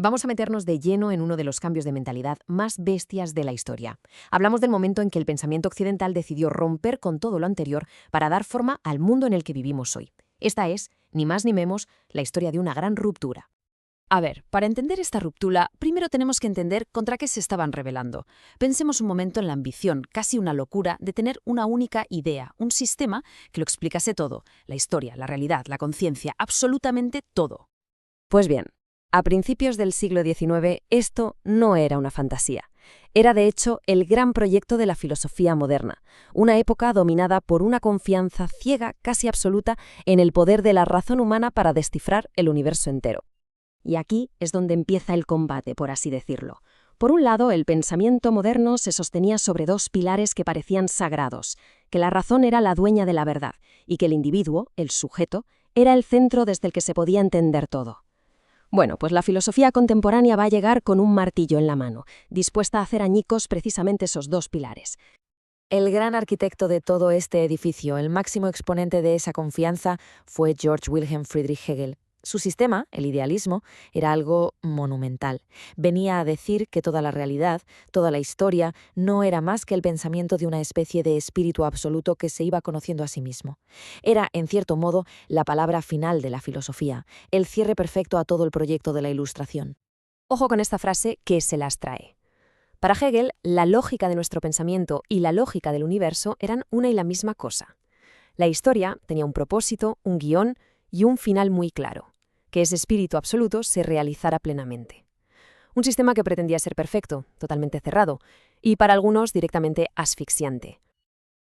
Vamos a meternos de lleno en uno de los cambios de mentalidad más bestias de la historia. Hablamos del momento en que el pensamiento occidental decidió romper con todo lo anterior para dar forma al mundo en el que vivimos hoy. Esta es, ni más ni menos, la historia de una gran ruptura. A ver, para entender esta ruptura, primero tenemos que entender contra qué se estaban rebelando. Pensemos un momento en la ambición, casi una locura, de tener una única idea, un sistema que lo explicase todo, la historia, la realidad, la conciencia, absolutamente todo. Pues bien, a principios del siglo XIX esto no era una fantasía. Era de hecho el gran proyecto de la filosofía moderna, una época dominada por una confianza ciega, casi absoluta, en el poder de la razón humana para descifrar el universo entero. Y aquí es donde empieza el combate, por así decirlo. Por un lado, el pensamiento moderno se sostenía sobre dos pilares que parecían sagrados, que la razón era la dueña de la verdad y que el individuo, el sujeto, era el centro desde el que se podía entender todo. Bueno, pues la filosofía contemporánea va a llegar con un martillo en la mano, dispuesta a hacer añicos precisamente esos dos pilares. El gran arquitecto de todo este edificio, el máximo exponente de esa confianza, fue Georg Wilhelm Friedrich Hegel. Su sistema, el idealismo, era algo monumental. Venía a decir que toda la realidad, toda la historia, no era más que el pensamiento de una especie de espíritu absoluto que se iba conociendo a sí mismo. Era, en cierto modo, la palabra final de la filosofía, el cierre perfecto a todo el proyecto de la Ilustración. Ojo con esta frase que se las trae. Para Hegel, la lógica de nuestro pensamiento y la lógica del universo eran una y la misma cosa. La historia tenía un propósito, un guión y un final muy claro, que ese espíritu absoluto se realizara plenamente. Un sistema que pretendía ser perfecto, totalmente cerrado, y para algunos directamente asfixiante.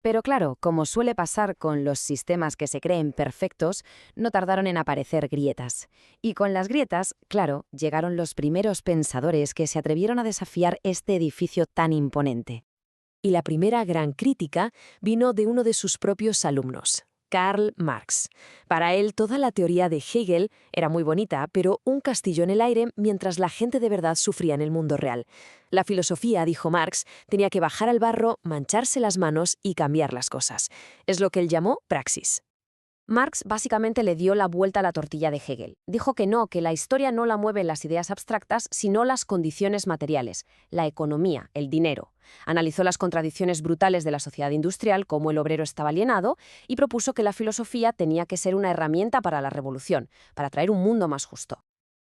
Pero claro, como suele pasar con los sistemas que se creen perfectos, no tardaron en aparecer grietas. Y con las grietas, claro, llegaron los primeros pensadores que se atrevieron a desafiar este edificio tan imponente. Y la primera gran crítica vino de uno de sus propios alumnos, Karl Marx. Para él, toda la teoría de Hegel era muy bonita, pero un castillo en el aire mientras la gente de verdad sufría en el mundo real. La filosofía, dijo Marx, tenía que bajar al barro, mancharse las manos y cambiar las cosas. Es lo que él llamó praxis. Marx básicamente le dio la vuelta a la tortilla de Hegel. Dijo que no, que la historia no la mueven las ideas abstractas, sino las condiciones materiales, la economía, el dinero. Analizó las contradicciones brutales de la sociedad industrial, cómo el obrero estaba alienado, y propuso que la filosofía tenía que ser una herramienta para la revolución, para traer un mundo más justo.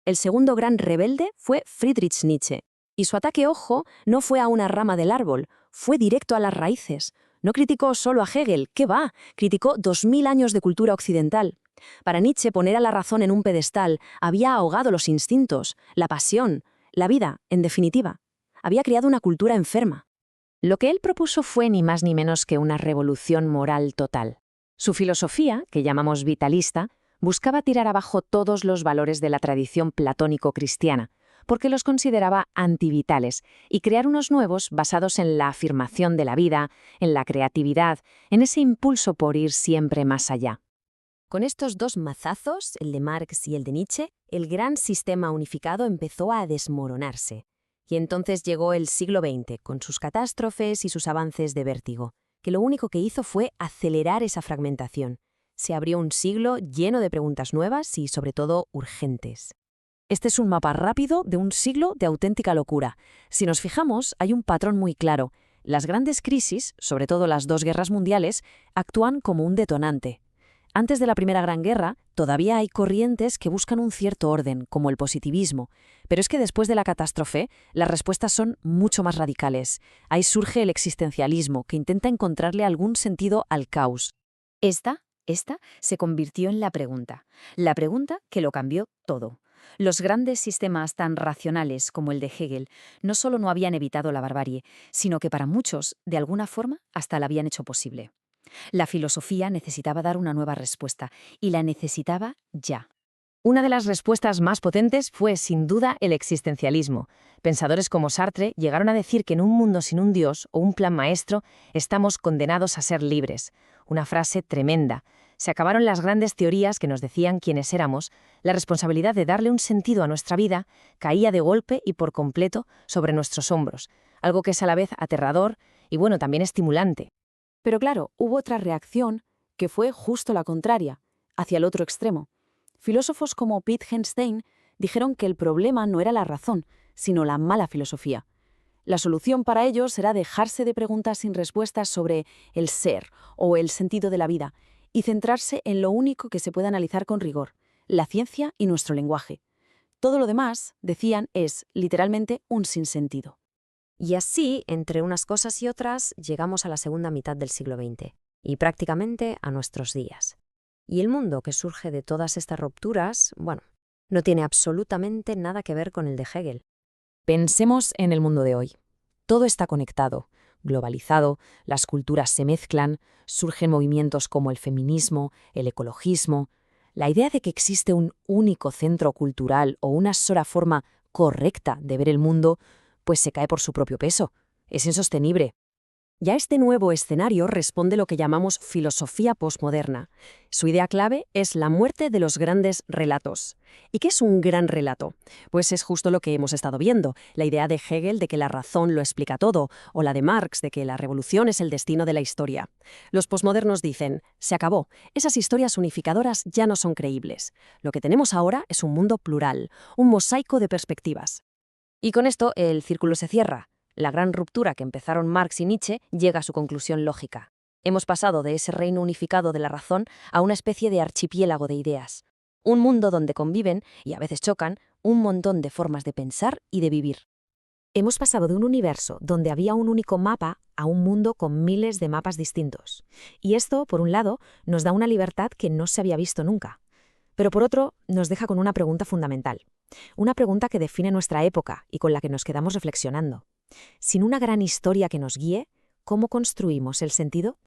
El segundo gran rebelde fue Friedrich Nietzsche. Y su ataque, ojo, no fue a una rama del árbol, fue directo a las raíces. No criticó solo a Hegel, ¿qué va? Criticó 2000 años de cultura occidental. Para Nietzsche, poner a la razón en un pedestal había ahogado los instintos, la pasión, la vida, en definitiva. Había creado una cultura enferma. Lo que él propuso fue ni más ni menos que una revolución moral total. Su filosofía, que llamamos vitalista, buscaba tirar abajo todos los valores de la tradición platónico-cristiana, porque los consideraba antivitales, y crear unos nuevos basados en la afirmación de la vida, en la creatividad, en ese impulso por ir siempre más allá. Con estos dos mazazos, el de Marx y el de Nietzsche, el gran sistema unificado empezó a desmoronarse. Y entonces llegó el siglo XX, con sus catástrofes y sus avances de vértigo, que lo único que hizo fue acelerar esa fragmentación. Se abrió un siglo lleno de preguntas nuevas y, sobre todo, urgentes. Este es un mapa rápido de un siglo de auténtica locura. Si nos fijamos, hay un patrón muy claro. Las grandes crisis, sobre todo las dos guerras mundiales, actúan como un detonante. Antes de la Primera Gran Guerra, todavía hay corrientes que buscan un cierto orden, como el positivismo. Pero es que después de la catástrofe, las respuestas son mucho más radicales. Ahí surge el existencialismo, que intenta encontrarle algún sentido al caos. Esta se convirtió en la pregunta que lo cambió todo. Los grandes sistemas tan racionales como el de Hegel no solo no habían evitado la barbarie, sino que para muchos, de alguna forma, hasta la habían hecho posible. La filosofía necesitaba dar una nueva respuesta, y la necesitaba ya. Una de las respuestas más potentes fue, sin duda, el existencialismo. Pensadores como Sartre llegaron a decir que en un mundo sin un Dios o un plan maestro estamos condenados a ser libres. Una frase tremenda. Se acabaron las grandes teorías que nos decían quiénes éramos, la responsabilidad de darle un sentido a nuestra vida caía de golpe y por completo sobre nuestros hombros, algo que es a la vez aterrador y, bueno, también estimulante. Pero claro, hubo otra reacción que fue justo la contraria, hacia el otro extremo. Filósofos como Wittgenstein, Dijeron que el problema no era la razón, sino la mala filosofía. La solución para ellos era dejarse de preguntas sin respuestas sobre el ser o el sentido de la vida y centrarse en lo único que se puede analizar con rigor, la ciencia y nuestro lenguaje. Todo lo demás, decían, es, literalmente, un sinsentido. Y así, entre unas cosas y otras, llegamos a la segunda mitad del siglo XX, y prácticamente a nuestros días. Y el mundo que surge de todas estas rupturas, bueno, no tiene absolutamente nada que ver con el de Hegel. Pensemos en el mundo de hoy. Todo está conectado, globalizado, las culturas se mezclan, surgen movimientos como el feminismo, el ecologismo. La idea de que existe un único centro cultural o una sola forma correcta de ver el mundo, pues se cae por su propio peso. Es insostenible. Ya este nuevo escenario responde lo que llamamos filosofía posmoderna. Su idea clave es la muerte de los grandes relatos. ¿Y qué es un gran relato? Pues es justo lo que hemos estado viendo, la idea de Hegel de que la razón lo explica todo, o la de Marx de que la revolución es el destino de la historia. Los posmodernos dicen, se acabó, esas historias unificadoras ya no son creíbles. Lo que tenemos ahora es un mundo plural, un mosaico de perspectivas. Y con esto el círculo se cierra. La gran ruptura que empezaron Marx y Nietzsche llega a su conclusión lógica. Hemos pasado de ese reino unificado de la razón a una especie de archipiélago de ideas. Un mundo donde conviven, y a veces chocan, un montón de formas de pensar y de vivir. Hemos pasado de un universo donde había un único mapa a un mundo con miles de mapas distintos. Y esto, por un lado, nos da una libertad que no se había visto nunca. Pero por otro, nos deja con una pregunta fundamental. Una pregunta que define nuestra época y con la que nos quedamos reflexionando. Sin una gran historia que nos guíe, ¿cómo construimos el sentido